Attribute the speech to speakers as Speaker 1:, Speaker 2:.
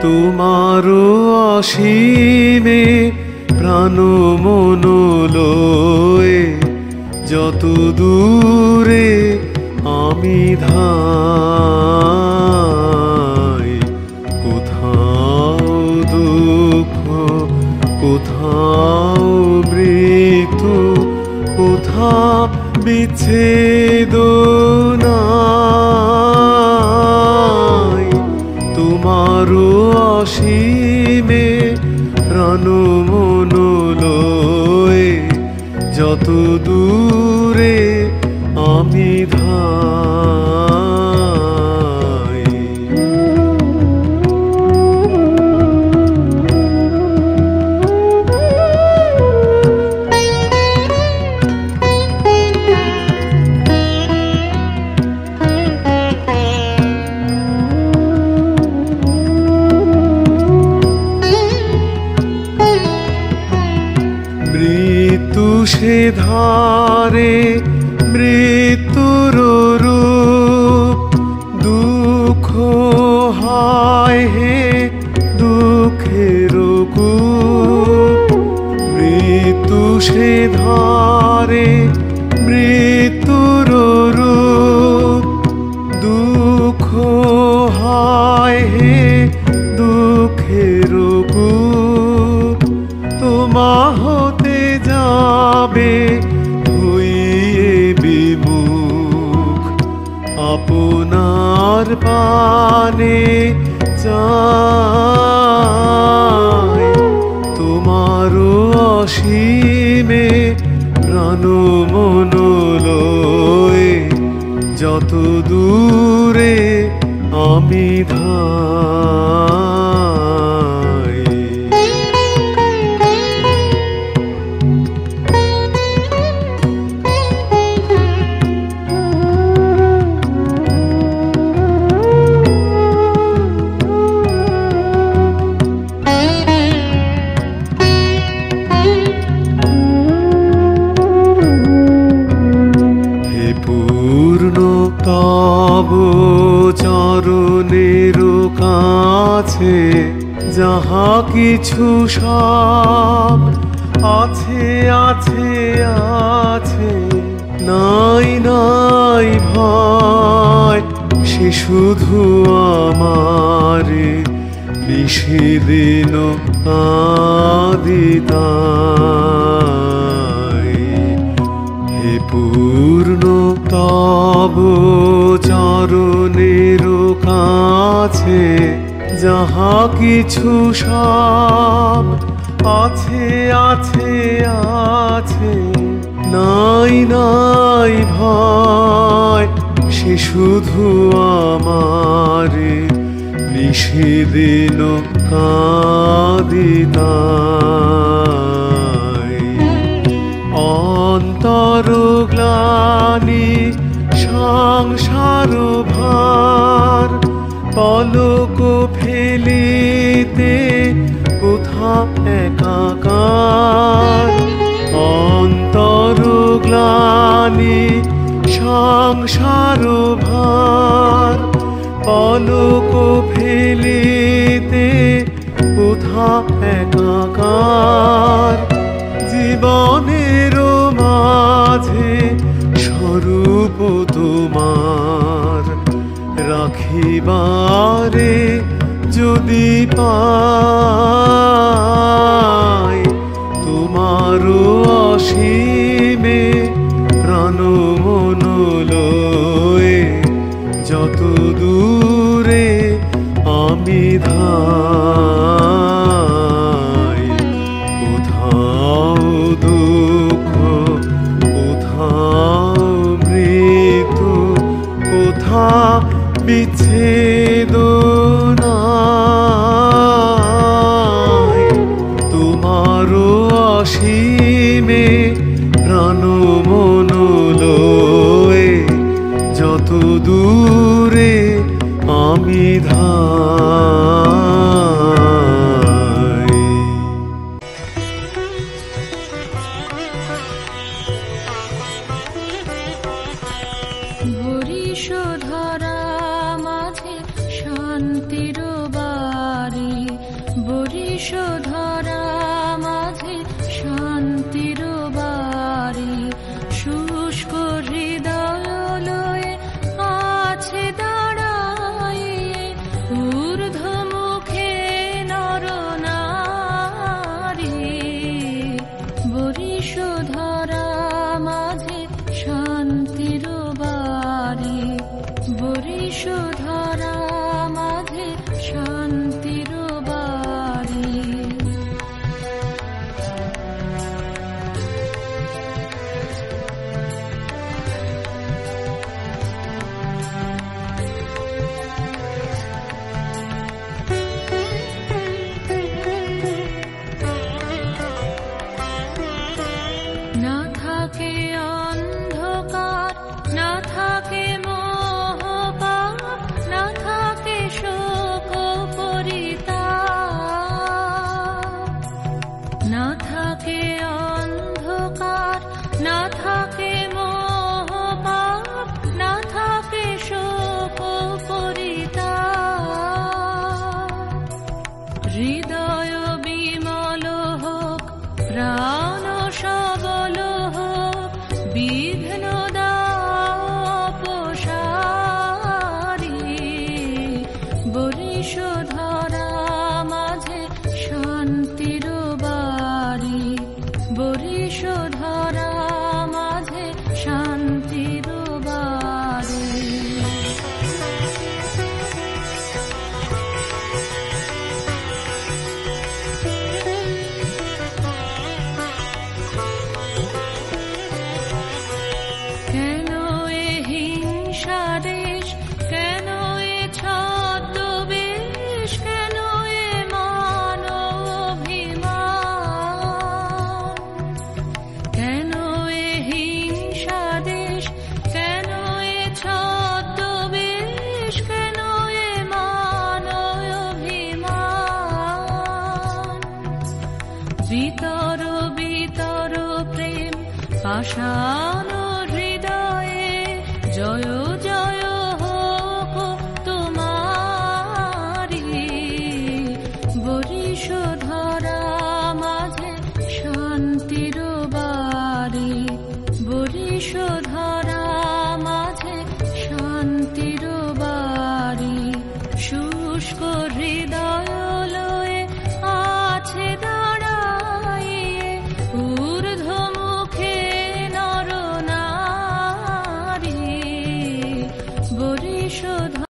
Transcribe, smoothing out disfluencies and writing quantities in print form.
Speaker 1: তোমারও অসীমে প্রাণ মন লয়ে যত দূরে আমি ধাই, কোথাও দুঃখ, কোথাও মৃত্যু, কোথাও বিচ্ছেদ নাই। তোমারও অসীমে প্রাণ মন লয়ে যত দূরে আমি ধাই। মৃত্যু সে ধারে মৃত্যুর রূপ, দুঃখ হায় হে দুঃখের কূপ। মৃত্যু সে ধারে মৃত্যুর রূপ, দুঃখ হায় হে দুঃখের কূপ। তোমা হতে যাবে হইয়ে বিমুখ, আপনার পানে চাই। তোমারও অসীমে প্রাণ মন লয়ে যত দূরে আমি ধাই। তব চরণের কাছে যাহা কিছু সব আছে আছে আছে, নাই নাই ভয় সে শুধু আমারে নিষেদিন আদিতাই। হে পূর্ণ তব চরণের কাছে যাহা কিছু সব আছে আছে আছে, নাই নাই ভয় সে শুধু আমারে নিষেদিন আদিতাই। অন্তর গ্লানি সংসার ভার, পলক ফেলিতে কোথা একাকার। অন্তর গ্লানি সংসার ভার, পলক ফেলিতে কোথা একাকার। জীবনের মাঝে স্বরূপ তোমার রাখিবারে যদি পাই। তোমারও অসীমে প্রাণ মন লয়ে যত দূরে আমি ধাই। কোথাও দুঃখ, কোথাও মৃত্যু, কোথাও বিচ্ছেদ নাই। তোমারও অসীমে প্রাণ মন লয়ে যত দূরে আমি ধাই।
Speaker 2: ধরা মাঝে শান্তির বাড়ি, বরিশধরা মাঝে শান্তির বাড়ি, শুষ্ক হৃদয় লয়ে আছে দাঁড়ায়, ঊর্ধ্বমুখে নর নারী। বরিশধরা মাঝে শান্তির বাড়ি, বরিশধরা মাঝে শান্তির বাড়ি। না থাকে অন্ধকার, না থাকে মোহপাপ, না থাকে শোক পরিতাপ। না থাকে অন্ধকার, না থাকে মোহপাপ, না থাকে শোক পরিতাপ। হৃদয় বিমল হোক, প্রাণ সবল হোক, বিঘ্ন দাপসারি। বরিশধরা মাঝে শান্তির বাড়ি, বরিশধরা মাঝে শান্তির বাড়ি। কেন এ হিংসা দেশ, কেন এ ছদ্মবেশ, কেন এ মান অভিমান। কেন এ হিংসা দেশ, কেন এ ছদ্মবেশ, কেন এ মান অভিমান। বিতর বিতর প্রেম পাষাণ হৃদয়ে, জয় জয় হোক তোমারি। বরিশধরা মাঝে শান্তির বাড়ি, বরিশধরা মাঝে শান্তির বাড়ি। শুষ্ক হৃদয়